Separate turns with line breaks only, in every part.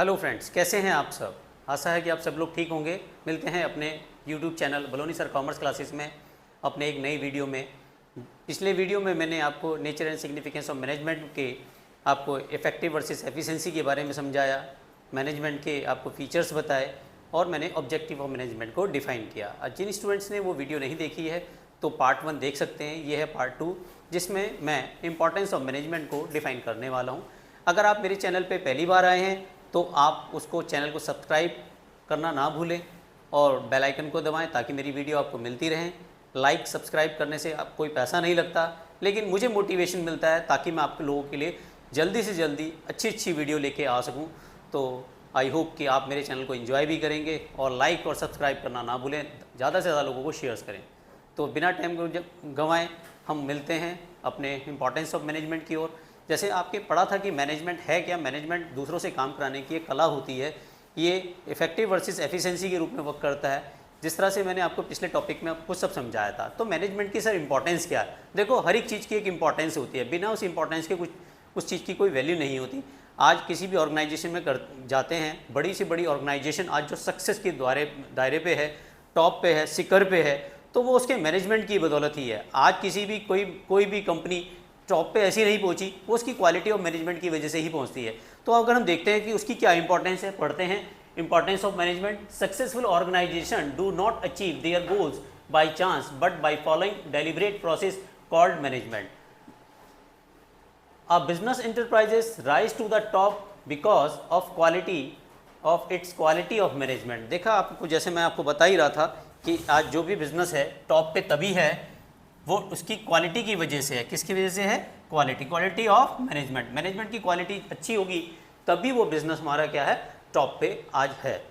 Hello friends, कैसे हैं आप सब। आशा है कि आप सब लोग ठीक होंगे। मिलते हैं अपने YouTube channel बलोनी sir commerce classes में अपने एक नई वीडियो में। पिछले वीडियो में मैंने आपको nature and significance of management के आपको इफेक्टिव वर्सेस एफिशिएंसी के बारे में समझाया, मैनेजमेंट के आपको फीचर्स बताए और मैंने ऑब्जेक्टिव ऑफ मैनेजमेंट को डिफ़ाइन किया। जिन स्टूडेंट्स ने वो वीडियो नहीं देखी है तो पार्ट 1 देख सकते हैं। ये है पार्ट 2 जिसमें मैं इंपॉर्टेंस ऑफ मैनेजमेंट को डिफ़ाइन करने वाला हूँ। अगर आप मेरे चैनल पे पहली बार आए हैं तो आप उसको चैनल को सब्सक्राइब करना ना भूलें और बेल आइकन को दबाएं ताकि मेरी वीडियो आपको मिलती रहें। लाइक सब्सक्राइब करने से आप कोई पैसा नहीं लगता, लेकिन मुझे मोटिवेशन मिलता है ताकि मैं आप लोगों के लिए जल्दी से जल्दी अच्छी वीडियो लेके आ सकूं। तो आई होप कि आप मेरे चैनल को एंजॉय भी करेंगे और लाइक और सब्सक्राइब करना ना भूलें, ज़्यादा से ज़्यादा लोगों को शेयर्स करें। तो बिना टाइम गंवाएं हम मिलते हैं अपने इंपॉर्टेंस ऑफ मैनेजमेंट की ओर। जैसे आपके पढ़ा था कि मैनेजमेंट है क्या, मैनेजमेंट दूसरों से काम कराने की एक कला होती है। ये इफेक्टिव वर्सेस एफिशिएंसी के रूप में वर्क करता है, जिस तरह से मैंने आपको पिछले टॉपिक में कुछ सब समझाया था। तो मैनेजमेंट की सर इंपॉर्टेंस क्या है? देखो, हर एक चीज़ की एक इंपॉर्टेंस होती है, बिना उस इंपॉर्टेंस के उस चीज़ की कोई वैल्यू नहीं होती। आज किसी भी ऑर्गेनाइजेशन में जाते हैं, बड़ी से बड़ी ऑर्गेनाइजेशन आज जो सक्सेस के दायरे पे है, टॉप पे है, शिखर पे है, तो वो उसके मैनेजमेंट की बदौलत ही है। आज किसी भी कोई भी कंपनी टॉप पे ऐसी नहीं पहुंची, वो उसकी क्वालिटी ऑफ मैनेजमेंट की वजह से ही पहुंचती है। तो अगर हम देखते हैं कि उसकी क्या इंपॉर्टेंस है, पढ़ते हैं importance of management. Successful organisation do not achieve their goals by chance but by following deliberate process called management. A business enterprises rise to the top because of quality of management. देखा आपको, जैसे मैं आपको बता ही रहा था कि आज जो भी बिजनेस है टॉप पे तभी है वो उसकी क्वालिटी की वजह से है। किसकी वजह से है? Quality of management. मैनेजमेंट की क्वालिटी अच्छी होगी तभी वो बिजनेस हमारा क्या है, टॉप पे आज है।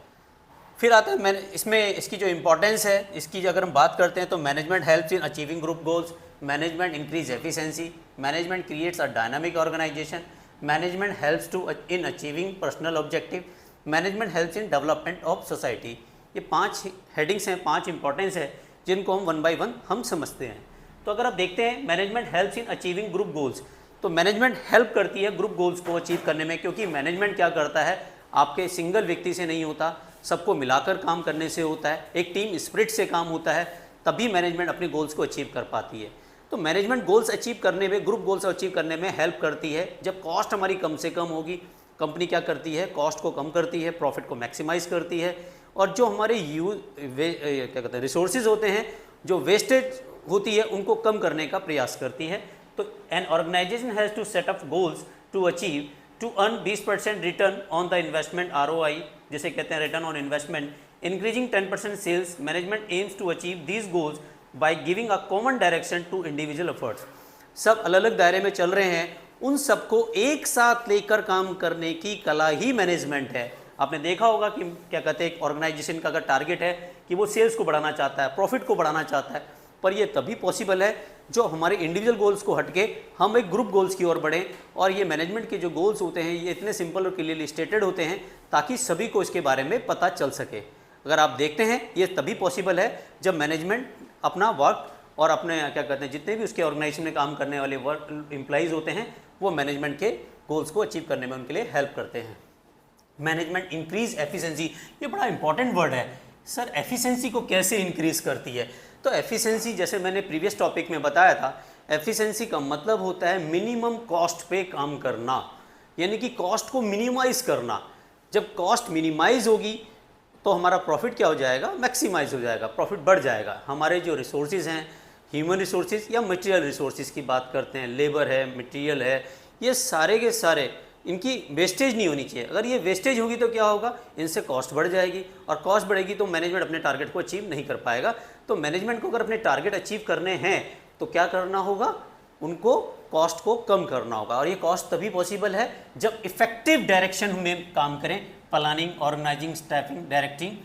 फिर आता है इसमें इसकी जो इंपॉर्टेंस है, इसकी अगर हम बात करते हैं तो management helps in achieving group goals, management increase efficiency, management creates a dynamic organization, management helps in achieving personal objective, management helps in development of society. ये 5 हेडिंग्स हैं, 5 इंपॉर्टेंस है जिनको हम 1 बाय 1 हम समझते हैं। तो अगर आप देखते हैं management helps in achieving group goals, तो मैनेजमेंट हेल्प करती है ग्रुप गोल्स को अचीव करने में, क्योंकि मैनेजमेंट क्या करता है, आपके सिंगल व्यक्ति से नहीं होता, सबको मिलाकर काम करने से होता है, एक टीम स्पिरिट से काम होता है, तभी मैनेजमेंट अपने गोल्स को अचीव कर पाती है। तो मैनेजमेंट गोल्स अचीव करने में, ग्रुप गोल्स अचीव करने में हेल्प करती है। जब कॉस्ट हमारी कम से कम होगी, कंपनी क्या करती है, कॉस्ट को कम करती है, प्रॉफिट को मैक्सिमाइज करती है, और जो हमारे क्या कहते हैं रिसोर्सेज होते हैं, जो वेस्टेज होती है, उनको कम करने का प्रयास करती है। तो an organization has to set up goals to achieve to earn 20% return on the investment, ROI जिसे कहते हैं return on investment, increasing 10% sales. Management aims to achieve these goals by giving a common direction to individual efforts. सब अलग अलग दायरे में चल रहे हैं, उन सबको एक साथ लेकर काम करने की कला ही मैनेजमेंट है। आपने देखा होगा कि क्या कहते हैं, एक ऑर्गेनाइजेशन का अगर टारगेट है कि वो सेल्स को बढ़ाना चाहता है, प्रॉफिट को बढ़ाना चाहता है, पर ये तभी पॉसिबल है जो हमारे इंडिविजुअल गोल्स को हटके हम एक ग्रुप गोल्स की ओर बढ़ें। और ये मैनेजमेंट के जो गोल्स होते हैं ये इतने सिंपल और क्लियरली स्टेटेड होते हैं ताकि सभी को इसके बारे में पता चल सके। अगर आप देखते हैं ये तभी पॉसिबल है जब मैनेजमेंट अपना वर्क और अपने क्या कहते हैं जितने भी उसके ऑर्गेनाइजेशन में काम करने वाले वर्क एम्प्लॉइज़ होते हैं वो मैनेजमेंट के गोल्स को अचीव करने में उनके लिए हेल्प करते हैं। मैनेजमेंट इंक्रीज एफिशिएंसी, ये बड़ा इंपॉर्टेंट वर्ड है। सर एफिशिएंसी को कैसे इंक्रीज करती है? तो एफिशिएंसी, जैसे मैंने प्रीवियस टॉपिक में बताया था, एफिशिएंसी का मतलब होता है मिनिमम कॉस्ट पे काम करना, यानी कि कॉस्ट को मिनिमाइज करना। जब कॉस्ट मिनिमाइज होगी तो हमारा प्रॉफिट क्या हो जाएगा, मैक्सिमाइज हो जाएगा, प्रॉफिट बढ़ जाएगा। हमारे जो रिसोर्सेज हैं, ह्यूमन रिसोर्सेज या मटेरियल रिसोर्सेज की बात करते हैं, लेबर है, मटेरियल है, ये सारे के सारे इनकी वेस्टेज नहीं होनी चाहिए। अगर ये वेस्टेज होगी तो क्या होगा, इनसे कॉस्ट बढ़ जाएगी, और कॉस्ट बढ़ेगी तो मैनेजमेंट अपने टारगेट को अचीव नहीं कर पाएगा। तो मैनेजमेंट को अगर अपने टारगेट अचीव करने हैं तो क्या करना होगा, उनको कॉस्ट को कम करना होगा। और ये कॉस्ट तभी पॉसिबल है जब इफेक्टिव डायरेक्शन में काम करें, प्लानिंग, ऑर्गेनाइजिंग, स्टाफिंग, डायरेक्टिंग,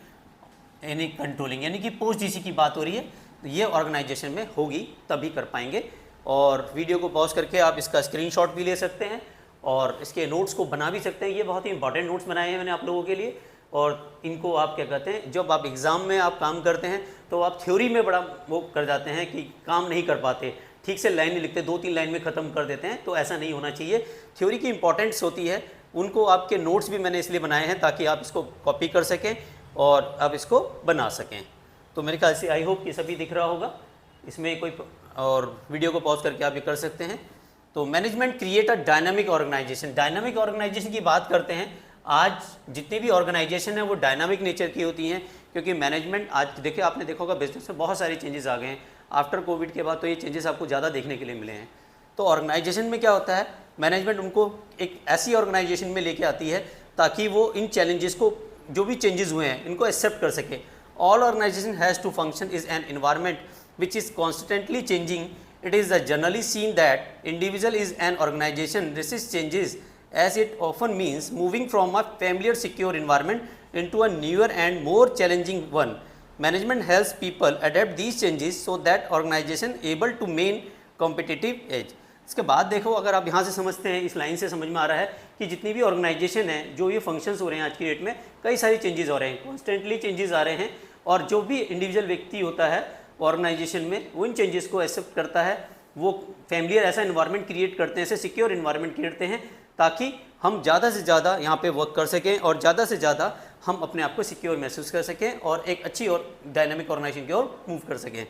यानी कंट्रोलिंग, यानी कि पोस्ट जीसी की बात हो रही है, तो ये ऑर्गेनाइजेशन में होगी तभी कर पाएंगे। और वीडियो को पॉज करके आप इसका स्क्रीनशॉट भी ले सकते हैं और इसके नोट्स को बना भी सकते हैं। ये बहुत ही इंपॉर्टेंट नोट्स बनाए हैं मैंने आप लोगों के लिए, और इनको आप क्या कहते हैं, जब आप एग्ज़ाम में आप काम करते हैं तो आप थ्योरी में बड़ा वो कर जाते हैं कि काम नहीं कर पाते, ठीक से लाइन नहीं लिखते, 2-3 लाइन में ख़त्म कर देते हैं। तो ऐसा नहीं होना चाहिए। थ्योरी की इंपॉर्टेंस होती है उनको आपके नोट्स भी मैंने इसलिए बनाए हैं ताकि आप इसको कॉपी कर सकें और आप इसको बना सकें। तो मेरे ख्याल से आई होप कि सभी दिख रहा होगा, इसमें कोई और वीडियो को पॉज करके आप ये कर सकते हैं। तो management create a dynamic organization. Dynamic organization की बात करते हैं, आज जितनी भी ऑर्गेनाइजेशन है वो डायनामिक नेचर की होती हैं, क्योंकि मैनेजमेंट आज देखिए आपने देखा होगा बिजनेस में बहुत सारी चेंजेस आ गए हैं आफ्टर कोविड के बाद, तो ये चेंजेस आपको ज़्यादा देखने के लिए मिले हैं। तो ऑर्गेनाइजेशन में क्या होता है, मैनेजमेंट उनको एक ऐसी ऑर्गेनाइजेशन में लेके आती है ताकि वो इन चैलेंजेस को, जो भी चेंजेस हुए हैं, इनको एक्सेप्ट कर सके। All organization has to function is an environment which is constantly changing. It is generally seen that individual is an organization resist changes, as it often means moving from a familiar secure environment into a newer and more challenging one. Management helps people adapt these changes so that organization able to maintain competitive edge. इसके बाद देखो, अगर आप यहाँ से समझते हैं, इस लाइन से समझ में आ रहा है कि जितनी भी ऑर्गेनाइजेशन है, जो ये फंक्शंस हो रहे हैं आज की डेट में, कई सारी चेंजेस हो रहे हैं, कॉन्स्टेंटली चेंजेस आ रहे हैं, और जो भी इंडिविजुअल व्यक्ति होता है ऑर्गेनाइजेशन में वो इन चेंजेस को एक्सेप्ट करता है। वो फैमिलियर ऐसा इन्वायरमेंट क्रिएट करते हैं, ऐसे सिक्योर इन्वायरमेंट क्रिएट करते हैं ताकि हम ज़्यादा से ज़्यादा यहाँ पे वर्क कर सकें और ज़्यादा से ज़्यादा हम अपने आप को सिक्योर महसूस कर सकें और एक अच्छी और डायनामिक ऑर्गेनाइजेशन की ओर मूव कर सकें।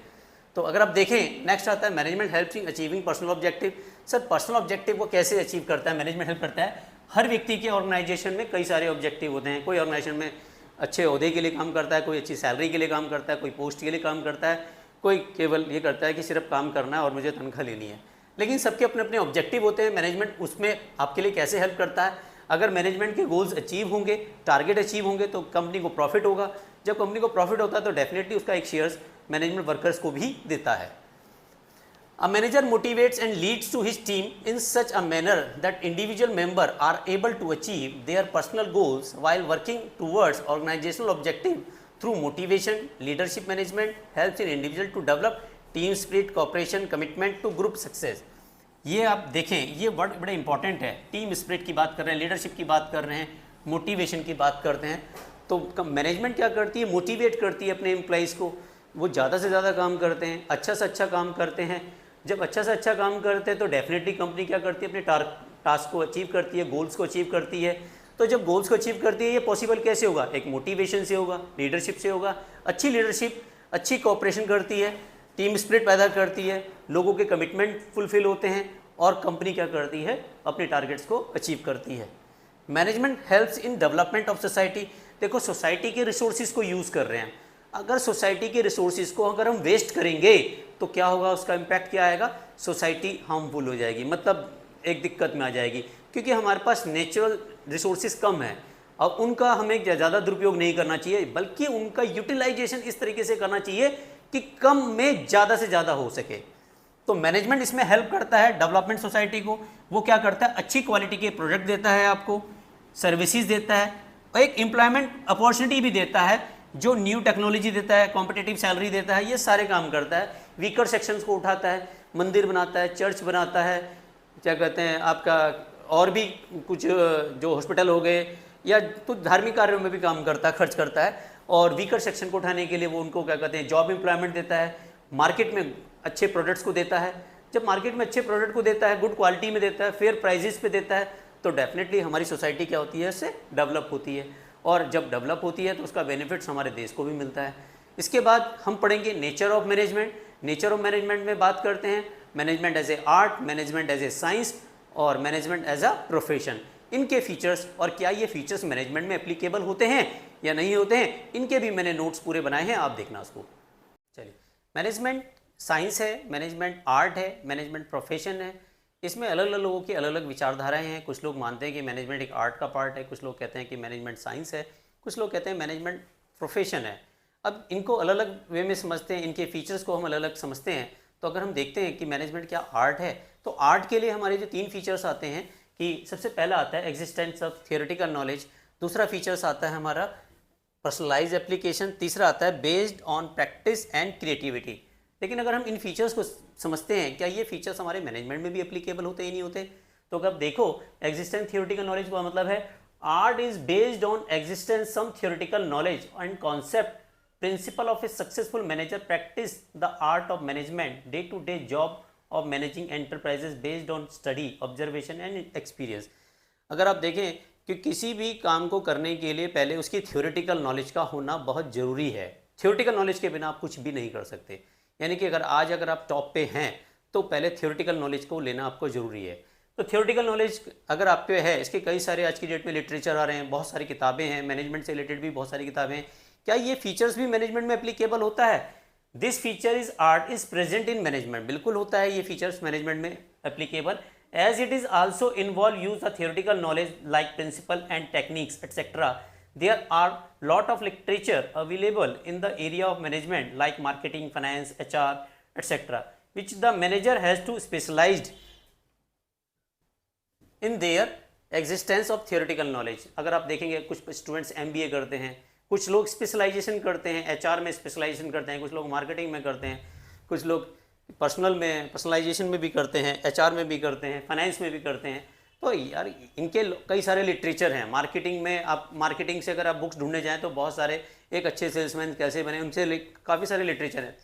तो अगर आप देखें, नेक्स्ट आता है management helps in achieving personal objective. Sir personal objective को कैसे अचीव करता है मैनेजमेंट? हेल्प करता है। हर व्यक्ति के ऑर्गेनाइजेशन में कई सारे ऑब्जेक्टिव होते हैं। कोई ऑर्गेनाइजेशन में अच्छे ओहदे के लिए काम करता है, कोई अच्छी सैलरी के लिए काम करता है, कोई पोस्ट के लिए काम करता है, कोई केवल ये करता है कि सिर्फ काम करना है और मुझे तनख्वाह लेनी है। लेकिन सबके अपने अपने ऑब्जेक्टिव होते हैं। मैनेजमेंट उसमें आपके लिए कैसे हेल्प करता है? अगर मैनेजमेंट के गोल्स अचीव होंगे, टारगेट अचीव होंगे, तो कंपनी को प्रॉफिट होगा। जब कंपनी को प्रॉफिट होता है तो डेफिनेटली उसका एक शेयर्स मैनेजमेंट वर्कर्स को भी देता है। A manager motivates and leads to his team in such a manner that individual members are able to achieve their personal goals while working towards organizational objective through motivation. Leadership management helps in individual to develop team spirit, cooperation, commitment to group success. ये आप देखें, ये word बड़े important है। Team spirit की बात कर रहे हैं, लीडरशिप की बात कर रहे हैं, मोटिवेशन की बात करते हैं। तो मैनेजमेंट क्या करती है? मोटिवेट करती है अपने एम्प्लॉइज़ को। वो ज़्यादा से ज़्यादा काम करते हैं, अच्छा से अच्छा काम करते हैं। जब अच्छा से अच्छा काम करते हैं तो डेफिनेटली कंपनी क्या करती है? अपने टास्क को अचीव करती है, गोल्स को अचीव करती है। तो जब गोल्स को अचीव करती है, ये पॉसिबल कैसे होगा? एक मोटिवेशन से होगा, लीडरशिप से होगा। अच्छी लीडरशिप अच्छी कोऑपरेशन करती है, टीम स्पिरिट पैदा करती है, लोगों के कमिटमेंट फुलफिल होते हैं और कंपनी क्या करती है? अपने टारगेट्स को अचीव करती है। Management helps in development of society. देखो, सोसाइटी के रिसोर्सेज को यूज़ कर रहे हैं। अगर सोसाइटी के रिसोर्सेज को अगर हम वेस्ट करेंगे तो क्या होगा? उसका इम्पैक्ट क्या आएगा? सोसाइटी हार्मफुल हो जाएगी, मतलब एक दिक्कत में आ जाएगी, क्योंकि हमारे पास नेचुरल रिसोर्सेज कम है और उनका हमें ज़्यादा दुरुपयोग नहीं करना चाहिए, बल्कि उनका यूटिलाइजेशन इस तरीके से करना चाहिए कि कम में ज़्यादा से ज़्यादा हो सके। तो मैनेजमेंट इसमें हेल्प करता है डेवलपमेंट सोसाइटी को। वो क्या करता है? अच्छी क्वालिटी के प्रोडक्ट देता है, आपको सर्विसेज देता है, और एक एम्प्लॉयमेंट अपॉर्चुनिटी भी देता है, जो न्यू टेक्नोलॉजी देता है, कॉम्पिटिटिव सैलरी देता है, ये सारे काम करता है। वीकर सेक्शंस को उठाता है, मंदिर बनाता है, चर्च बनाता है, क्या कहते हैं आपका, और भी कुछ जो हॉस्पिटल हो गए या तो धार्मिक कार्यों में भी काम करता है, खर्च करता है। और वीकर सेक्शन को उठाने के लिए वो उनको क्या कहते हैं? जॉब एम्प्लॉयमेंट देता है, मार्केट में अच्छे प्रोडक्ट्स को देता है। जब मार्केट में अच्छे प्रोडक्ट को देता है, गुड क्वालिटी में देता है, फेयर प्राइजेस पे देता है, तो डेफिनेटली हमारी सोसाइटी क्या होती है? इससे डेवलप होती है, और जब डेवलप होती है तो उसका बेनिफिट्स हमारे देश को भी मिलता है। इसके बाद हम पढ़ेंगे nature of management. Nature of management में बात करते हैं management as a art, management as a science और मैनेजमेंट एज अ प्रोफेशन। इनके फीचर्स और क्या ये फीचर्स मैनेजमेंट में एप्लीकेबल होते हैं या नहीं होते हैं, इनके भी मैंने नोट्स पूरे बनाए हैं, आप देखना उसको। चलिए, मैनेजमेंट साइंस है, मैनेजमेंट आर्ट है, मैनेजमेंट प्रोफेशन है। इसमें अलग अलग लोगों की अलग अलग विचारधाराएं हैं। कुछ लोग मानते हैं कि मैनेजमेंट एक आर्ट का पार्ट है, कुछ लोग कहते हैं कि मैनेजमेंट साइंस है, कुछ लोग कहते हैं मैनेजमेंट प्रोफेशन है। अब इनको अलग अलग वे में समझते हैं, इनके फीचर्स को हम अलग अलग समझते हैं। तो अगर हम देखते हैं कि मैनेजमेंट क्या आर्ट है, तो आर्ट के लिए हमारे जो 3 फीचर्स आते हैं कि सबसे पहला आता है एग्जिस्टेंस ऑफ थियोरेटिकल नॉलेज, दूसरा फीचर्स आता है हमारा पर्सनलाइज एप्लीकेशन, तीसरा आता है based on practice and creativity. लेकिन अगर हम इन फीचर्स को समझते हैं, क्या ये फीचर्स हमारे मैनेजमेंट में भी एप्लीकेबल होते ही नहीं होते? तो अगर देखो, एग्जिस्टेंस थियोरेटिकल नॉलेज का मतलब है art is based on existence some theoretical knowledge and concept principle of a successful manager practice the art of management day to day job of managing enterprises based on study, observation and experience. अगर आप देखें कि किसी भी काम को करने के लिए पहले उसकी थ्योरेटिकल नॉलेज का होना बहुत ज़रूरी है। थ्योरेटिकल नॉलेज के बिना आप कुछ भी नहीं कर सकते। यानी कि अगर आप टॉप पे हैं तो पहले थ्योरेटिकल नॉलेज को लेना आपको ज़रूरी है। तो थ्योरेटिकल नॉलेज अगर आप पे है, इसके कई सारे आज की डेट में लिटरेचर आ रहे हैं, बहुत सारी किताबें हैं, मैनेजमेंट से रिलेटेड भी बहुत सारी किताबें हैं। क्या ये फीचर्स भी मैनेजमेंट में एप्लीकेबल होता है? This feature is art is present in management. बिल्कुल होता है ये फीचर्स मैनेजमेंट में applicable, as it is also involve use of theoretical knowledge like principle and techniques etc. There are lot of literature available in the area of management like marketing, finance, HR etc. which the manager has to specialized in their existence of theoretical knowledge. अगर आप देखेंगे कुछ students MBA करते हैं, कुछ लोग specialisation करते हैं, HR में स्पेशलाइजेशन करते हैं, कुछ लोग मार्केटिंग में करते हैं, कुछ लोग पर्सनलाइजेशन में भी करते हैं, HR में भी करते हैं, फाइनेंस में भी करते हैं। तो यार इनके कई सारे लिटरेचर हैं। मार्केटिंग में आप मार्केटिंग से अगर आप बुक्स ढूंढने जाएं तो बहुत सारे, एक अच्छे सेल्समैन कैसे बने, उनसे काफ़ी सारे लिटरेचर हैं।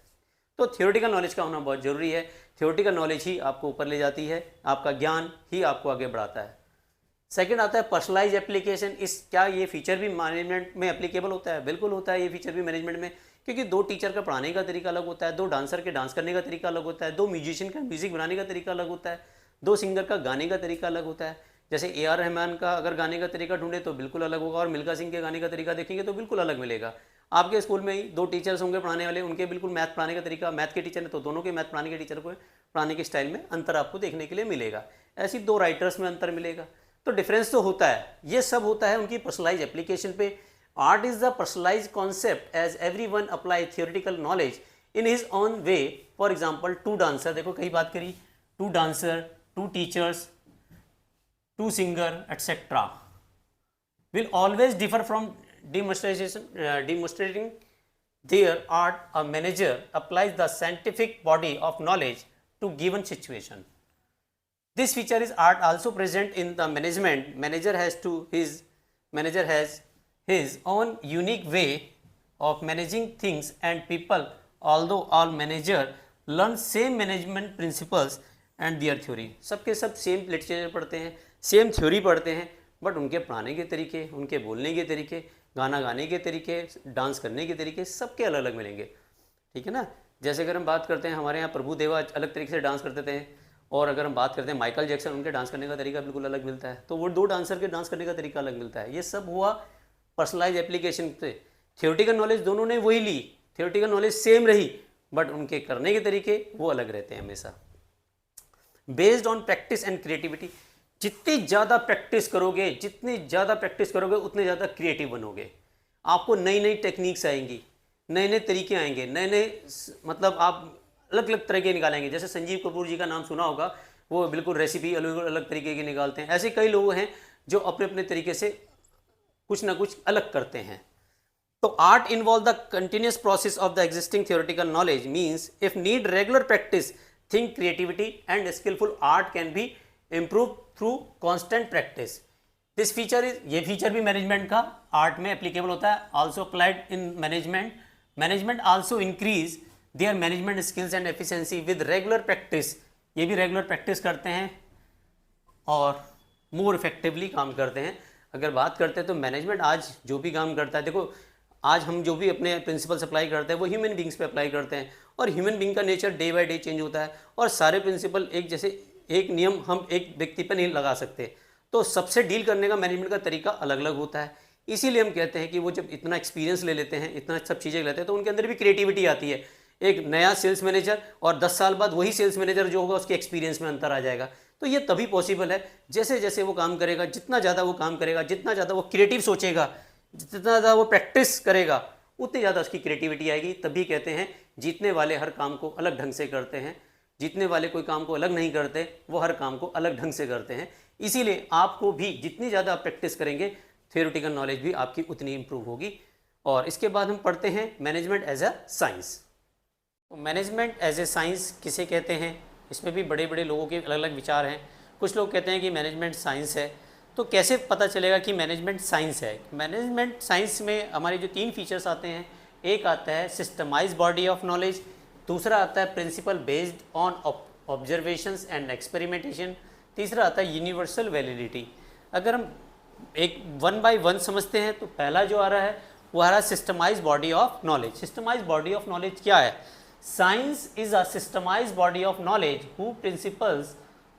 तो थियोरेटिकल नॉलेज का होना बहुत ज़रूरी है। थियोरेटिकल नॉलेज ही आपको ऊपर ले जाती है, आपका ज्ञान ही आपको आगे बढ़ाता है। सेकंड आता है पर्सनलाइज एप्लीकेशन। इस क्या ये फीचर भी मैनेजमेंट में एप्लीकेबल होता है? बिल्कुल होता है ये फीचर भी मैनेजमेंट में, क्योंकि दो टीचर का पढ़ाने का तरीका अलग होता है, दो डांसर के डांस करने का तरीका अलग होता है, दो म्यूजिशियन का म्यूजिक बनाने का तरीका अलग होता है, दो सिंगर का गाने का तरीका अलग होता है। जैसे AR रहमान का अगर गाने का तरीका ढूंढे तो बिल्कुल अलग होगा, और मिल्खा सिंह के गाने का तरीका देखेंगे तो बिल्कुल अलग मिलेगा। आपके स्कूल में ही दो टीचर्स होंगे पढ़ाने वाले, उनके बिल्कुल मैथ पढ़ाने का तरीका, मैथ के टीचर ने तो दोनों के मैथ पढ़ाने के टीचर को पढ़ाने के स्टाइल में अंतर आपको देखने के लिए मिलेगा। ऐसी दो राइटर्स में अंतर मिलेगा। तो डिफरेंस तो होता है। ये सब होता है उनकी पर्सनलाइज एप्लीकेशन पे। Art is the personalize concept as everyone apply theoretical knowledge in his own way. For example two dancer, देखो कई बात करी, two dancer, two teachers, two singer etcetera will always differ from demonstrating their art. A manager applies the scientific body of knowledge to given situation. This feature is art also present in the management. Manager has his own unique way of managing things and people. Although all manager learn same management principles and their theory. सबके सब same literature पढ़ते हैं, same theory पढ़ते हैं, but उनके पढ़ाने के तरीके, उनके बोलने के तरीके, गाना गाने के तरीके, डांस करने के तरीके सबके अलग अलग मिलेंगे। ठीक है ना। जैसे अगर हम बात करते हैं, हमारे यहाँ प्रभु देवा अलग तरीके से डांस करते थे, और अगर हम बात करते हैं माइकल जैक्सन, उनके डांस करने का तरीका बिल्कुल अलग मिलता है। तो वो दो डांसर के डांस करने का तरीका अलग मिलता है। ये सब हुआ पर्सनलाइज एप्लीकेशन से। थियोरेटिकल नॉलेज दोनों ने वही ली, थियोरेटिकल नॉलेज सेम रही, बट उनके करने के तरीके वो अलग रहते हैं हमेशा। Based on practice and creativity. जितनी ज़्यादा प्रैक्टिस करोगे, उतने ज़्यादा क्रिएटिव बनोगे। आपको नई नई टेक्निक्स आएंगी, नए नए तरीके आएंगे, नए नए मतलब आप अलग अलग तरह के निकालेंगे। जैसे संजीव कपूर जी का नाम सुना होगा, वो बिल्कुल रेसिपी अलग अलग तरीके की निकालते हैं। ऐसे कई लोग हैं जो अपने अपने तरीके से कुछ ना कुछ अलग करते हैं। तो art involve the continuous process of the existing theoretical knowledge means if need regular practice, think creativity and skillful art can be improve through constant practice. This feature is, ये फीचर भी मैनेजमेंट का art में applicable होता है। Also applied in management also increase their management skills and efficiency with regular practice. ये भी regular practice करते हैं और मोर इफेक्टिवली काम करते हैं। अगर बात करते हैं तो मैनेजमेंट आज जो भी काम करता है, देखो आज हम जो भी अपने प्रिंसिपल्स अप्लाई करते हैं वो ह्यूमन बींग्स पे अप्लाई करते हैं, और ह्यूमन बींग का nature day by day change होता है, और सारे प्रिंसिपल एक जैसे, एक नियम हम एक व्यक्ति पर नहीं लगा सकते। तो सबसे डील करने का मैनेजमेंट का तरीका अलग अलग होता है। इसीलिए हम कहते हैं कि वो जब इतना एक्सपीरियंस ले लेते हैं, इतना सब चीज़ें लेते हैं, तो उनके अंदर भी क्रिएटिविटी आती है। एक नया सेल्स मैनेजर और 10 साल बाद वही सेल्स मैनेजर जो होगा उसके एक्सपीरियंस में अंतर आ जाएगा। तो ये तभी पॉसिबल है जैसे जैसे वो काम करेगा, जितना ज़्यादा वो काम करेगा, जितना ज़्यादा वो क्रिएटिव सोचेगा, जितना ज़्यादा वो प्रैक्टिस करेगा, उतनी ज़्यादा उसकी क्रिएटिविटी आएगी। तभी कहते हैं जीतने वाले हर काम को अलग ढंग से करते हैं, जीतने वाले कोई काम को अलग नहीं करते, वो हर काम को अलग ढंग से करते हैं। इसीलिए आपको भी जितनी ज़्यादा आप प्रैक्टिस करेंगे, थियोरेटिकल नॉलेज भी आपकी उतनी इंप्रूव होगी। और इसके बाद हम पढ़ते हैं मैनेजमेंट एज अ साइंस। तो मैनेजमेंट एज ए साइंस किसे कहते हैं, इसमें भी बड़े बड़े लोगों के अलग अलग विचार हैं। कुछ लोग कहते हैं कि मैनेजमेंट साइंस है। तो कैसे पता चलेगा कि मैनेजमेंट साइंस है? मैनेजमेंट साइंस में हमारे जो 3 फीचर्स आते हैं, एक आता है सिस्टमाइज बॉडी ऑफ नॉलेज, दूसरा आता है principal based on observations and experimentation, तीसरा आता है यूनिवर्सल वैलिडिटी। अगर हम एक वन बाय वन समझते हैं। तो पहला जो आ रहा है वो आ रहा है systemise body of knowledge. Systemise body of knowledge क्या है? Science is a systemise body of knowledge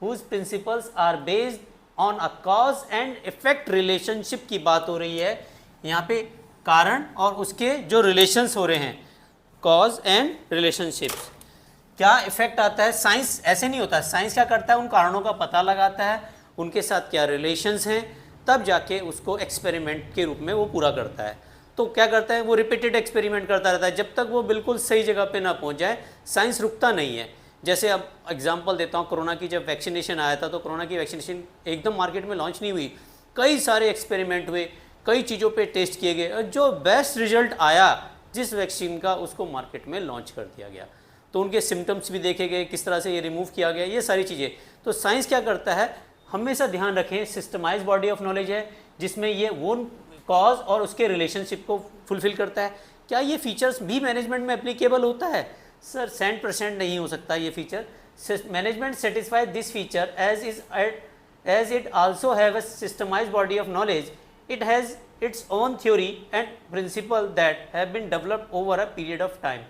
whose principles are based on a cause and effect relationship की बात हो रही है। यहाँ पे कारण और उसके जो रिलेशंस हो रहे हैं, कॉज एंड रिलेशनशिप्स, क्या इफेक्ट आता है। साइंस ऐसे नहीं होता है, साइंस क्या करता है, उन कारणों का पता लगाता है, उनके साथ क्या रिलेशंस हैं, तब जाके उसको एक्सपेरिमेंट के रूप में वो पूरा करता है। तो क्या करता है, वो रिपीटेड एक्सपेरिमेंट करता रहता है जब तक वो बिल्कुल सही जगह पे ना पहुंच जाए। साइंस रुकता नहीं है। जैसे अब एग्जांपल देता हूँ, कोरोना की जब वैक्सीनेशन आया था तो कोरोना की वैक्सीनेशन एकदम मार्केट में लॉन्च नहीं हुई, कई सारे एक्सपेरिमेंट हुए, कई चीज़ों पे टेस्ट किए गए और जो बेस्ट रिजल्ट आया जिस वैक्सीन का, उसको मार्केट में लॉन्च कर दिया गया। तो उनके सिम्टम्स भी देखे गए, किस तरह से ये रिमूव किया गया, ये सारी चीज़ें। तो साइंस क्या करता है, हमेशा ध्यान रखें, सिस्टमाइज बॉडी ऑफ नॉलेज है जिसमें ये वो कॉज और उसके रिलेशनशिप को फुलफिल करता है। क्या ये फीचर्स भी मैनेजमेंट में एप्लीकेबल होता है? सर 100% नहीं हो सकता ये feature. Management satisfy this feature as it also have a systemized body of knowledge. It has its own theory and principle that have been developed over a period of time.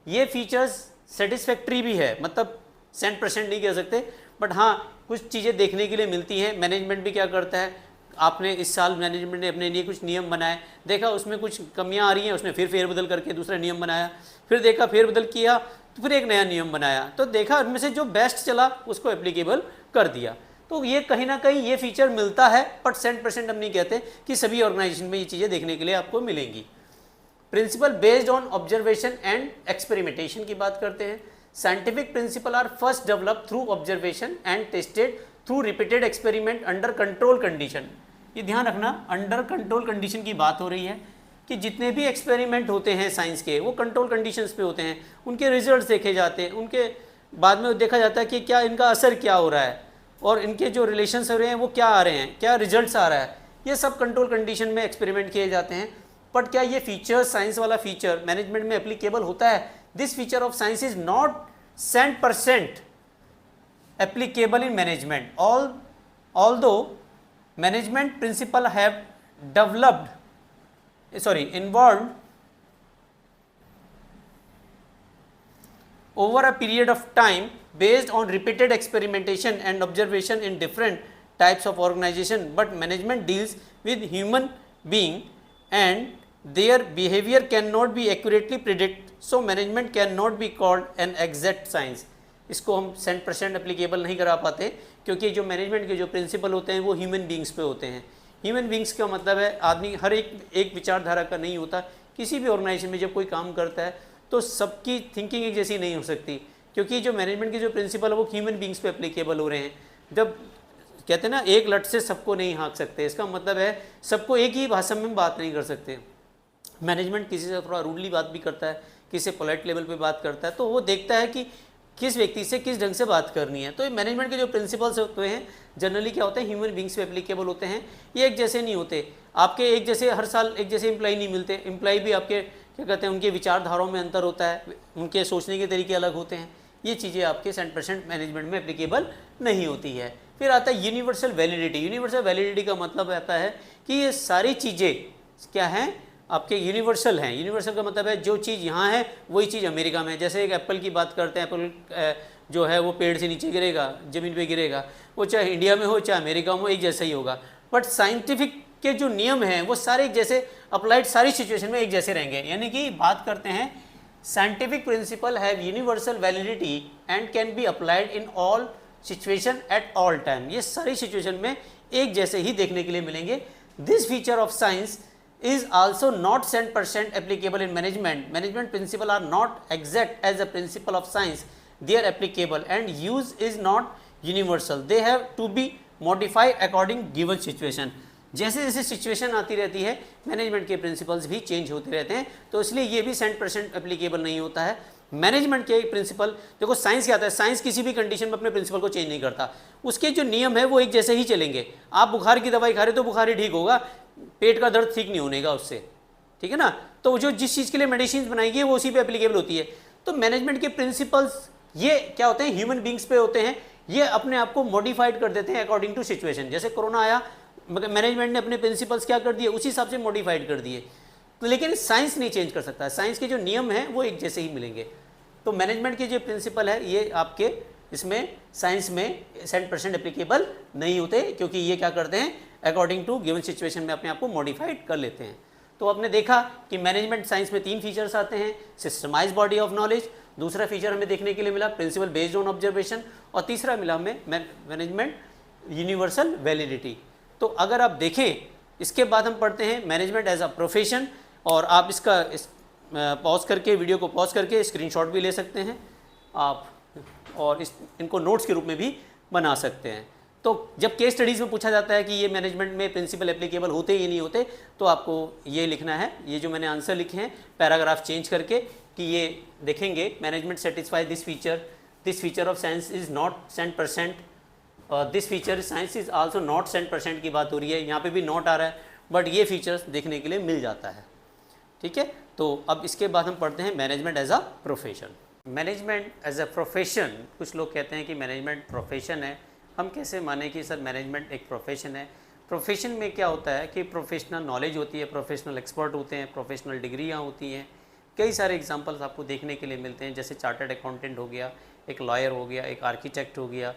ये features satisfactory भी है, मतलब 100% नहीं कह सकते, but हाँ कुछ चीज़ें देखने के लिए मिलती हैं। मैनेजमेंट भी क्या करता है, आपने इस साल मैनेजमेंट ने अपने लिए कुछ नियम बनाए, देखा उसमें कुछ कमियां आ रही हैं, उसने फिर फेरबदल करके दूसरा नियम बनाया, फिर देखा फेरबदल किया तो फिर एक नया नियम बनाया, तो देखा उनमें से जो बेस्ट चला उसको एप्लीकेबल कर दिया। तो ये कहीं ना कहीं ये फीचर मिलता है, बट 100% हम नहीं कहते कि सभी ऑर्गेनाइजेशन में ये चीज़ें देखने के लिए आपको मिलेंगी। Principle based on observation and experimentation की बात करते हैं। Scientific principle are first develop through observation and tested through repeated experiment under control condition. ये ध्यान रखना, अंडर कंट्रोल कंडीशन की बात हो रही है कि जितने भी एक्सपेरिमेंट होते हैं साइंस के, वो कंट्रोल कंडीशंस पे होते हैं, उनके रिजल्ट्स देखे जाते हैं, उनके बाद में देखा जाता है कि क्या इनका असर क्या हो रहा है और इनके जो रिलेशंस हो रहे हैं वो क्या आ रहे हैं, क्या रिजल्ट्स आ रहा है, ये सब कंट्रोल कंडीशन में एक्सपेरिमेंट किए जाते हैं। बट क्या ये फीचर, साइंस वाला फीचर मैनेजमेंट में एप्लीकेबल होता है? This feature of science is not 100% applicable in management, although management principle have involved over a period of time based on repeated experimentation and observation in different types of organization, but management deals with human being and their behavior cannot be accurately predicted, so management cannot be called an exact science। इसको हम 100% applicable नहीं करा पाते क्योंकि जो management के जो principal होते हैं वो ह्यूमन बींग्स पे होते हैं। ह्यूमन बींग्स का मतलब है आदमी, हर एक विचारधारा का नहीं होता। किसी भी ऑर्गेनाइजेशन में जब कोई काम करता है तो सबकी थिंकिंग एक जैसी नहीं हो सकती, क्योंकि जो मैनेजमेंट के जो प्रिंसिपल है वो ह्यूमन बींग्स पे एप्लीकेबल हो रहे हैं। जब कहते हैं ना, एक लट से सबको नहीं हाँक सकते, इसका मतलब है सबको एक ही भाषा में बात नहीं कर सकते। मैनेजमेंट किसी से थोड़ा रूडली बात भी करता है, किसी से पोलाइट लेवल पे बात करता है, तो वो देखता है कि किस व्यक्ति से किस ढंग से बात करनी है। तो ये मैनेजमेंट के जो प्रिंसिपल्स होते हैं जनरली क्या होते हैं, ह्यूमन बींग्स पे एप्लीकेबल होते हैं। ये एक जैसे नहीं होते, आपके एक जैसे हर साल एक जैसे एम्प्लॉय नहीं मिलते। एम्प्लॉय भी आपके क्या कहते हैं, उनके विचारधाराओं में अंतर होता है, उनके सोचने के तरीके अलग होते हैं। ये चीज़ें आपके 100% मैनेजमेंट में एप्लीकेबल नहीं होती है। फिर आता है यूनिवर्सल वैलिडिटी। यूनिवर्सल वैलिडिटी का मतलब आता है कि ये सारी चीज़ें क्या हैं, आपके यूनिवर्सल हैं। यूनिवर्सल का मतलब है जो चीज़ यहाँ है वही चीज़ अमेरिका में है। जैसे एक एप्पल की बात करते हैं, एप्पल जो है वो पेड़ से नीचे गिरेगा, ज़मीन पे गिरेगा, वो चाहे इंडिया में हो चाहे अमेरिका में हो, एक जैसा ही होगा। बट साइंटिफिक के जो नियम हैं वो सारे एक जैसे अप्लाइड सारी सिचुएशन में एक जैसे रहेंगे। यानी कि बात करते हैं scientific principal have universal validity and can be applied in all situation at all time. ये सारी सिचुएशन में एक जैसे ही देखने के लिए मिलेंगे। This feature of science is also not 100% applicable in management. Management principles are not exact as a principle of science. They are applicable and use is not universal. They have to be modified according given situation. जैसे जैसे situation आती रहती है management के principles भी change होते रहते हैं, तो इसलिए ये भी 100% एप्लीकेबल नहीं होता है। मैनेजमेंट के प्रिंसिपल, देखो साइंस क्या आता है, साइंस किसी भी कंडीशन में अपने प्रिंसिपल को चेंज नहीं करता। उसके जो नियम है वो एक जैसे ही चलेंगे। आप बुखार की दवाई खा रहे तो बुखार ही ठीक होगा, पेट का दर्द ठीक नहीं होने का उससे, ठीक है ना। तो जो जिस चीज़ के लिए मेडिसिन बनाएगी वो उसी पे एप्लीकेबल होती है। तो मैनेजमेंट के प्रिंसिपल्स ये क्या होते हैं, ह्यूमन बींग्स पे होते हैं। ये अपने आप को मॉडिफाइड कर देते हैं अकॉर्डिंग टू सिचुएशन। जैसे कोरोना आया, मैनेजमेंट ने अपने प्रिंसिपल्स क्या कर दिए, उसी हिसाब से मॉडिफाइड कर दिए। तो लेकिन साइंस नहीं चेंज कर सकता, साइंस के जो नियम हैं वो एक जैसे ही मिलेंगे। तो मैनेजमेंट के जो प्रिंसिपल है ये आपके इसमें साइंस में 100% एप्लीकेबल नहीं होते, क्योंकि ये क्या करते हैं, अकॉर्डिंग टू गिवन सिचुएशन में अपने आप को मॉडिफाइड कर लेते हैं। तो आपने देखा कि मैनेजमेंट साइंस में 3 फीचर्स आते हैं, सिस्टमाइज बॉडी ऑफ नॉलेज, दूसरा फीचर हमें देखने के लिए मिला प्रिंसिपल बेस्ड ऑन ऑब्जर्वेशन, और तीसरा मिला हमें मैनेजमेंट यूनिवर्सल वैलिडिटी। तो अगर आप देखें इसके बाद हम पढ़ते हैं मैनेजमेंट एज अ प्रोफेशन, और आप इसका पॉज करके, वीडियो को पॉज करके स्क्रीनशॉट भी ले सकते हैं आप, और इनको नोट्स के रूप में भी बना सकते हैं। तो जब केस स्टडीज़ में पूछा जाता है कि ये मैनेजमेंट में प्रिंसिपल एप्लीकेबल होते या नहीं होते, तो आपको ये लिखना है, ये जो मैंने आंसर लिखे हैं पैराग्राफ चेंज करके, कि ये देखेंगे management satisfy this feature of science is not 100%, this feature science is also not 100% की बात हो रही है, यहाँ पे भी नॉट आ रहा है, बट ये फीचर्स देखने के लिए मिल जाता है। ठीक है, तो अब इसके बाद हम पढ़ते हैं management as a profession. Management as a profession, कुछ लोग कहते हैं कि मैनेजमेंट प्रोफेशन है, हम कैसे माने कि सर मैनेजमेंट एक प्रोफेशन है। प्रोफेशन में क्या होता है कि प्रोफेशनल नॉलेज होती है, प्रोफेशनल एक्सपर्ट होते हैं, प्रोफेशनल डिग्रियाँ होती हैं। कई सारे एग्जांपल्स आपको देखने के लिए मिलते हैं, जैसे चार्टर्ड अकाउंटेंट हो गया, एक लॉयर हो गया, एक आर्किटेक्ट हो गया,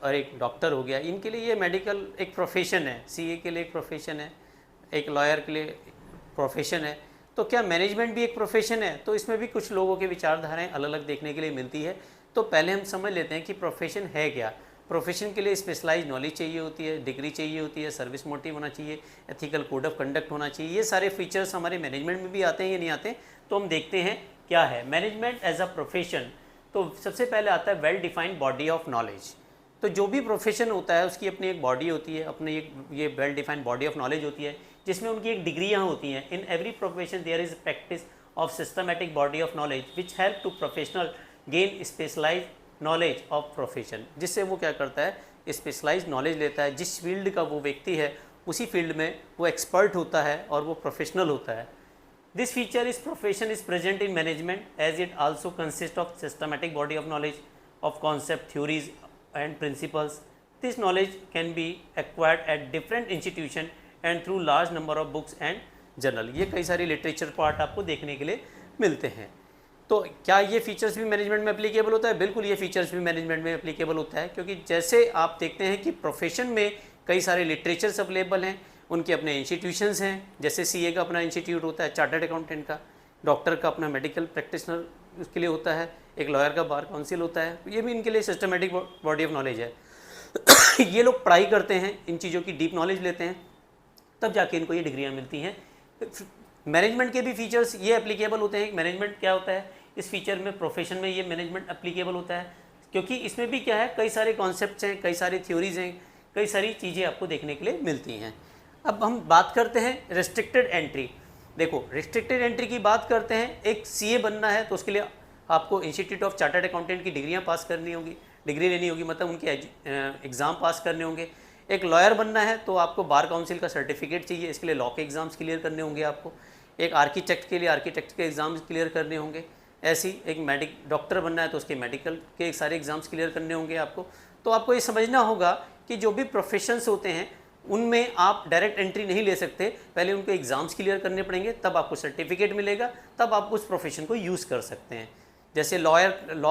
और एक डॉक्टर हो गया। इनके लिए ये मेडिकल एक प्रोफेशन है, सीए के लिए एक प्रोफेशन है, एक लॉयर के लिए प्रोफेशन है। तो क्या मैनेजमेंट भी एक प्रोफेशन है? तो इसमें भी कुछ लोगों की विचारधाराएँ अलग अलग देखने के लिए मिलती है। तो पहले हम समझ लेते हैं कि प्रोफेशन है क्या। प्रोफेशन के लिए स्पेशलाइज नॉलेज चाहिए होती है, डिग्री चाहिए होती है, सर्विस मोटिव होना चाहिए, एथिकल कोड ऑफ कंडक्ट होना चाहिए। ये सारे फीचर्स हमारे मैनेजमेंट में भी आते हैं या नहीं आते, तो हम देखते हैं क्या है मैनेजमेंट एज अ प्रोफेशन। तो सबसे पहले आता है well defined body of knowledge. तो जो भी प्रोफेशन होता है उसकी अपनी एक बॉडी होती है, अपनी एक ये well defined body of knowledge होती है, जिसमें उनकी एक डिग्रियाँ होती हैं। In every profession there is practice of systematic body of knowledge which help to professional gain specialize knowledge of profession, जिससे वो क्या करता है, स्पेशलाइज नॉलेज लेता है। जिस फील्ड का वो व्यक्ति है उसी फील्ड में वो एक्सपर्ट होता है और वो प्रोफेशनल होता है। This feature is profession is present in management as it also consist of systematic body of knowledge of concept, theories and principles. This knowledge can be acquired at different institution and through large number of books and journal. ये कई सारी literature part आपको देखने के लिए मिलते हैं। तो क्या ये फीचर्स भी मैनेजमेंट में एप्लीकेबल होता है? बिल्कुल, ये फीचर्स भी मैनेजमेंट में एप्लीकेबल होता है, क्योंकि जैसे आप देखते हैं कि प्रोफेशन में कई सारे लिटरेचर्स अवेलेबल हैं, उनके अपने इंस्टीट्यूशंस हैं, जैसे सीए का अपना इंस्टीट्यूट होता है, चार्टर्ड अकाउंटेंट का, डॉक्टर का अपना मेडिकल प्रैक्टिशनर उसके लिए होता है, एक लॉयर का बार काउंसिल होता है, ये भी इनके लिए सिस्टमेटिक बॉडी ऑफ नॉलेज है। ये लोग पढ़ाई करते हैं, इन चीज़ों की डीप नॉलेज लेते हैं, तब जाके इनको ये डिग्रियाँ मिलती हैं। मैनेजमेंट के भी फीचर्स ये एप्लीकेबल होते हैं। मैनेजमेंट क्या होता है, इस फीचर में प्रोफेशन में ये मैनेजमेंट एप्लीकेबल होता है, क्योंकि इसमें भी क्या है, कई सारे कॉन्सेप्ट्स हैं, कई सारी थ्योरीज हैं, कई सारी चीज़ें आपको देखने के लिए मिलती हैं। अब हम बात करते हैं रिस्ट्रिक्टेड एंट्री। देखो, रिस्ट्रिक्टेड एंट्री की बात करते हैं, एक सीए बनना है तो उसके लिए आपको इंस्टीट्यूट ऑफ चार्टर्ड अकाउंटेंट की डिग्रियां पास करनी होगी, डिग्री लेनी होगी, मतलब उनके एग्ज़ाम पास करने होंगे। एक लॉयर बनना है तो आपको बार काउंसिल का सर्टिफिकेट चाहिए, इसके लिए लॉ के एग्ज़ाम्स क्लियर करने होंगे आपको। एक आर्किटेक्ट के लिए आर्किटेक्ट के एग्ज़ाम्स क्लियर करने होंगे। ऐसी एक डॉक्टर बनना है तो उसके मेडिकल के सारे एग्ज़ाम्स क्लियर करने होंगे आपको। तो आपको ये समझना होगा कि जो भी प्रोफेशंस होते हैं उनमें आप डायरेक्ट एंट्री नहीं ले सकते, पहले उनको एग्ज़ाम्स क्लियर करने पड़ेंगे, तब आपको सर्टिफिकेट मिलेगा, तब आप उस प्रोफेशन को यूज़ कर सकते हैं। जैसे लॉ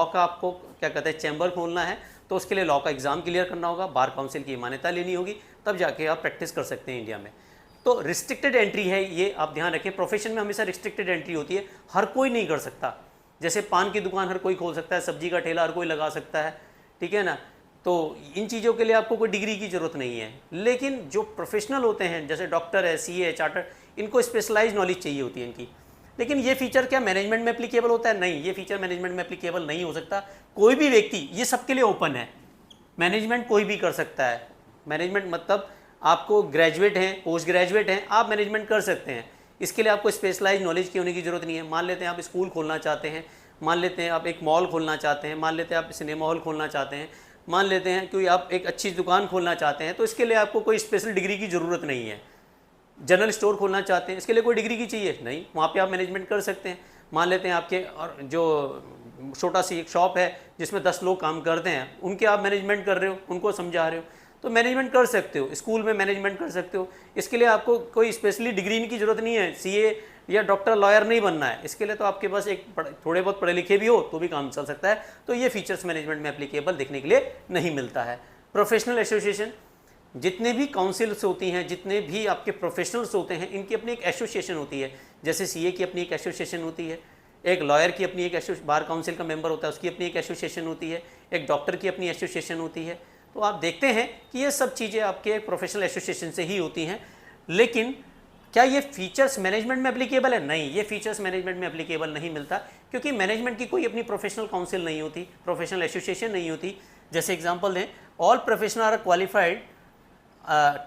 का आपको क्या कहते हैं, चैम्बर खोलना है तो उसके लिए लॉ का एग्ज़ाम क्लियर करना होगा, बार काउंसिल की मान्यता लेनी होगी, तब जाके आप प्रैक्टिस कर सकते हैं इंडिया में। तो रिस्ट्रिक्टेड एंट्री है, ये आप ध्यान रखें। प्रोफेशन में हमेशा रिस्ट्रिक्टेड एंट्री होती है, हर कोई नहीं कर सकता। जैसे पान की दुकान हर कोई खोल सकता है, सब्जी का ठेला हर कोई लगा सकता है, ठीक है ना। तो इन चीज़ों के लिए आपको कोई डिग्री की ज़रूरत नहीं है। लेकिन जो प्रोफेशनल होते हैं, जैसे डॉक्टर है, सीए है, चार्टर, इनको स्पेशलाइज नॉलेज चाहिए होती है इनकी। लेकिन ये फीचर क्या मैनेजमेंट में एप्लीकेबल होता है? नहीं, ये फीचर मैनेजमेंट में एप्लीकेबल नहीं हो सकता। कोई भी व्यक्ति, ये सबके लिए ओपन है, मैनेजमेंट कोई भी कर सकता है। मैनेजमेंट मतलब आपको ग्रेजुएट हैं, पोस्ट ग्रेजुएट हैं, आप मैनेजमेंट कर सकते हैं। इसके लिए आपको स्पेशलाइज नॉलेज की होने की ज़रूरत नहीं है। मान लेते हैं आप स्कूल खोलना चाहते हैं, मान लेते हैं आप एक मॉल खोलना चाहते हैं, मान लेते हैं आप सिनेमा हॉल खोलना चाहते हैं, मान लेते हैं कि आप एक अच्छी दुकान खोलना चाहते हैं, तो इसके लिए आपको कोई स्पेशल डिग्री की ज़रूरत नहीं है। जनरल स्टोर खोलना चाहते हैं, इसके लिए कोई डिग्री की चाहिए नहीं, वहाँ पे आप मैनेजमेंट कर सकते हैं। मान लेते हैं आपके और जो छोटा सी एक शॉप है जिसमें 10 लोग काम करते हैं, उनके आप मैनेजमेंट कर रहे हो, उनको समझा रहे हो, तो मैनेजमेंट कर सकते हो, स्कूल में मैनेजमेंट कर सकते हो। इसके लिए आपको कोई स्पेशली डिग्री की जरूरत नहीं है, सीए या डॉक्टर लॉयर नहीं बनना है। इसके लिए तो आपके पास एक थोड़े बहुत पढ़े लिखे भी हो तो भी काम चल सकता है। तो ये फीचर्स मैनेजमेंट में एप्लीकेबल देखने के लिए नहीं मिलता है। प्रोफेशनल एसोसिएशन, जितने भी काउंसिल्स होती हैं, जितने भी आपके प्रोफेशनल्स होते हैं, इनकी अपनी एक एसोसिएशन होती है। जैसे सीए की अपनी एक एसोसिएशन होती है, एक लॉयर की अपनी एक बार काउंसिल का मेंबर होता है उसकी अपनी एक एसोसिएशन होती है, एक डॉक्टर की अपनी एसोसिएशन होती है। तो आप देखते हैं कि ये सब चीज़ें आपके प्रोफेशनल एसोसिएशन से ही होती हैं। लेकिन क्या ये फीचर्स मैनेजमेंट में एप्लीकेबल है? नहीं, ये फीचर्स मैनेजमेंट में एप्लीकेबल नहीं मिलता, क्योंकि मैनेजमेंट की कोई अपनी प्रोफेशनल काउंसिल नहीं होती, प्रोफेशनल एसोसिएशन नहीं होती। जैसे एग्जांपल दें, all professional are qualified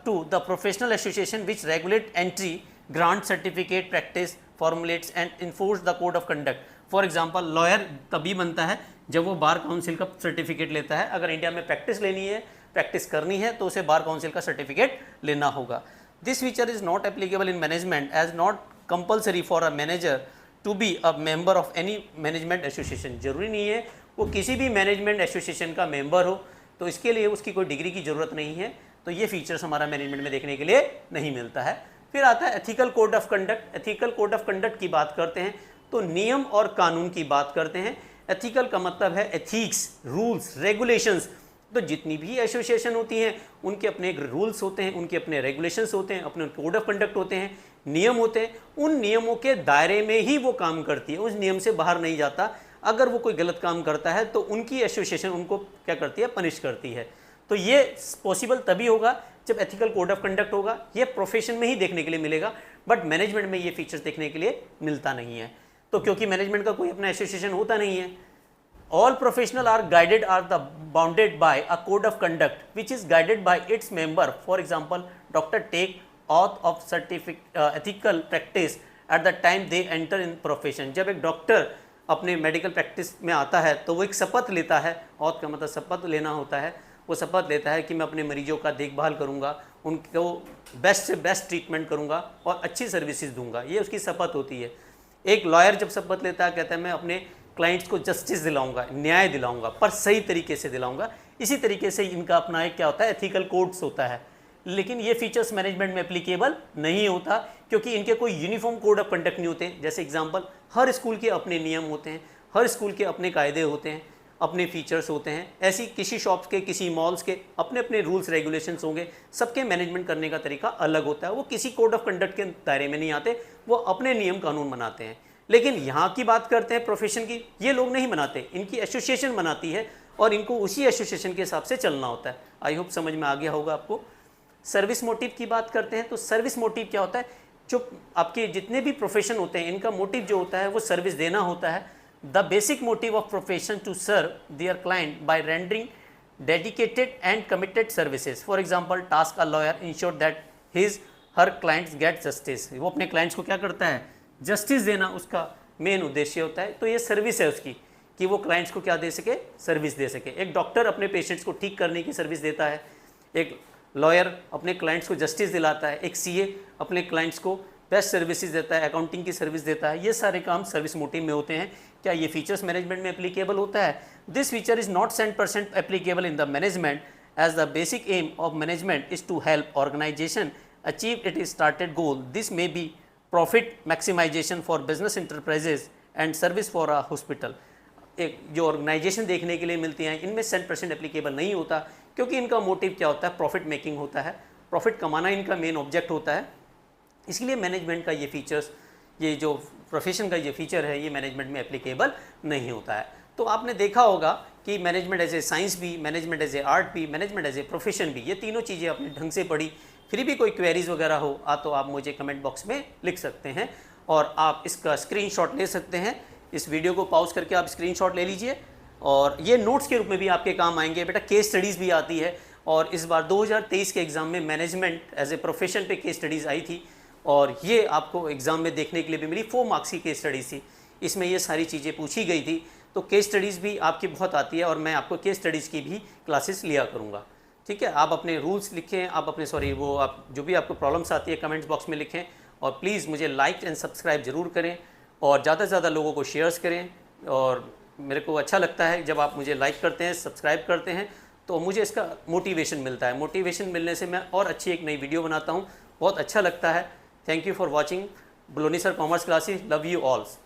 to the professional association which regulate entry, grant certificate, practice, formulates and enforce the code of conduct. For example, lawyer तभी बनता है जब वो बार काउंसिल का सर्टिफिकेट लेता है। अगर इंडिया में प्रैक्टिस लेनी है, प्रैक्टिस करनी है, तो उसे बार काउंसिल का सर्टिफिकेट लेना होगा। This feature is not applicable in management as not compulsory for a manager to be a member of any management association. जरूरी नहीं है वो किसी भी मैनेजमेंट एसोसिएशन का मेंबर हो, तो इसके लिए उसकी कोई डिग्री की ज़रूरत नहीं है। तो ये फीचर्स हमारा मैनेजमेंट में देखने के लिए नहीं मिलता है। फिर आता है ethical code of conduct. Ethical code of conduct की बात करते हैं तो नियम और कानून की बात करते हैं। एथिकल का मतलब है एथिक्स, रूल्स, रेगुलेशंस। तो जितनी भी एसोसिएशन होती हैं उनके अपने रूल्स होते हैं, उनके अपने रेगुलेशंस होते हैं, अपने कोड ऑफ कंडक्ट होते हैं, नियम होते हैं। उन नियमों के दायरे में ही वो काम करती है, उस नियम से बाहर नहीं जाता। अगर वो कोई गलत काम करता है तो उनकी एसोसिएशन उनको क्या करती है? पनिश करती है। तो ये पॉसिबल तभी होगा जब एथिकल कोड ऑफ कंडक्ट होगा। ये प्रोफेशन में ही देखने के लिए मिलेगा, बट मैनेजमेंट में ये फीचर्स देखने के लिए मिलता नहीं है। तो क्योंकि मैनेजमेंट का कोई अपना एसोसिएशन होता नहीं है। All professional are guided are the bounded by a code of conduct which is guided by its member. For example, doctor take oath of ethical practice at the time they enter in profession. जब एक doctor अपने medical practice में आता है तो वो एक शपथ लेता है। ऑथ का मतलब शपथ लेना होता है। वो शपथ लेता है कि मैं अपने मरीजों का देखभाल करूंगा, उनको बेस्ट से बेस्ट ट्रीटमेंट करूंगा और अच्छी सर्विसेज दूंगा। ये उसकी शपथ होती है। एक लॉयर जब शपथ लेता है, कहता है मैं अपने क्लाइंट्स को जस्टिस दिलाऊंगा, न्याय दिलाऊंगा, पर सही तरीके से दिलाऊंगा। इसी तरीके से इनका अपना एक क्या होता है? एथिकल कोड्स होता है। लेकिन ये फीचर्स मैनेजमेंट में एप्लीकेबल नहीं होता, क्योंकि इनके कोई यूनिफॉर्म कोड ऑफ कंडक्ट नहीं होते। जैसे एग्जांपल, हर स्कूल के अपने नियम होते हैं, हर स्कूल के अपने कायदे होते हैं, अपने फीचर्स होते हैं। ऐसी किसी शॉप्स के, किसी मॉल्स के अपने अपने रूल्स रेगुलेशंस होंगे। सबके मैनेजमेंट करने का तरीका अलग होता है। वो किसी कोड ऑफ कंडक्ट के दायरे में नहीं आते, वो अपने नियम कानून बनाते हैं। लेकिन यहाँ की बात करते हैं प्रोफेशन की, ये लोग नहीं बनाते, इनकी एसोसिएशन बनाती है और इनको उसी एसोसिएशन के हिसाब से चलना होता है। आई होप समझ में आ गया होगा आपको। सर्विस मोटिव की बात करते हैं तो सर्विस मोटिव क्या होता है? जो आपके जितने भी प्रोफेशन होते हैं इनका मोटिव जो होता है वो सर्विस देना होता है। The basic motive of profession to serve their client by rendering dedicated and committed services. For example, task a lawyer ensure that his her clients get justice. वो अपने क्लाइंट्स को क्या करता है? जस्टिस देना उसका मेन उद्देश्य होता है। तो ये सर्विस है उसकी, कि वो क्लाइंट्स को क्या दे सके? सर्विस दे सके। एक डॉक्टर अपने पेशेंट्स को ठीक करने की सर्विस देता है, एक लॉयर अपने क्लाइंट्स को जस्टिस दिलाता है, एक सीए अपने क्लाइंट्स को बेस्ट सर्विसेज देता है, अकाउंटिंग की सर्विस देता है। ये सारे काम सर्विस मोटिव में होते हैं। क्या ये फीचर्स मैनेजमेंट में एप्लीकेबल होता है? This feature is not 100% applicable in the management as the basic aim of management is to help organization achieve it is started goal. This may be profit maximization for business enterprises and service for a hospital. एक जो organisation देखने के लिए मिलती हैं इनमें 100% applicable नहीं होता, क्योंकि इनका मोटिव क्या होता है? प्रॉफिट मेकिंग होता है, प्रॉफिट कमाना इनका मेन ऑब्जेक्ट होता है। इसलिए मैनेजमेंट का ये फीचर्स, ये जो प्रोफेशन का ये फीचर है, ये मैनेजमेंट में एप्लीकेबल नहीं होता है। तो आपने देखा होगा कि मैनेजमेंट एज ए साइंस भी, मैनेजमेंट एज ए आर्ट भी, मैनेजमेंट एज ए प्रोफेशन भी, ये तीनों चीज़ें आपने ढंग से पढ़ी। फिर भी कोई क्वेरीज वगैरह हो तो आप मुझे कमेंट बॉक्स में लिख सकते हैं और आप इसका स्क्रीनशॉट ले सकते हैं। इस वीडियो को पॉज करके आप स्क्रीनशॉट ले लीजिए और ये नोट्स के रूप में भी आपके काम आएंगे। बेटा केस स्टडीज़ भी आती है और इस बार 2023 के एग्ज़ाम में मैनेजमेंट एज ए प्रोफेशन पे केस स्टडीज़ आई थी और ये आपको एग्ज़ाम में देखने के लिए भी मिली। 4 मार्क्स की केस स्टडीज़ थी, इसमें ये सारी चीज़ें पूछी गई थी। तो केस स्टडीज़ भी आपकी बहुत आती है और मैं आपको केस स्टडीज़ की भी क्लासेस लिया करूँगा। ठीक है, आप अपने रूल्स लिखें, आप अपने आप जो भी आपको प्रॉब्लम्स आती है कमेंट्स बॉक्स में लिखें और प्लीज़ मुझे लाइक एंड सब्सक्राइब ज़रूर करें और ज़्यादा से ज़्यादा लोगों को शेयर्स करें। और मेरे को अच्छा लगता है जब आप मुझे लाइक करते हैं, सब्सक्राइब करते हैं, तो मुझे इसका मोटिवेशन मिलता है। मोटिवेशन मिलने से मैं और अच्छी एक नई वीडियो बनाता हूँ, बहुत अच्छा लगता है। थैंक यू फॉर वॉचिंग बलोनी sir commerce classes. Love you ऑल्स।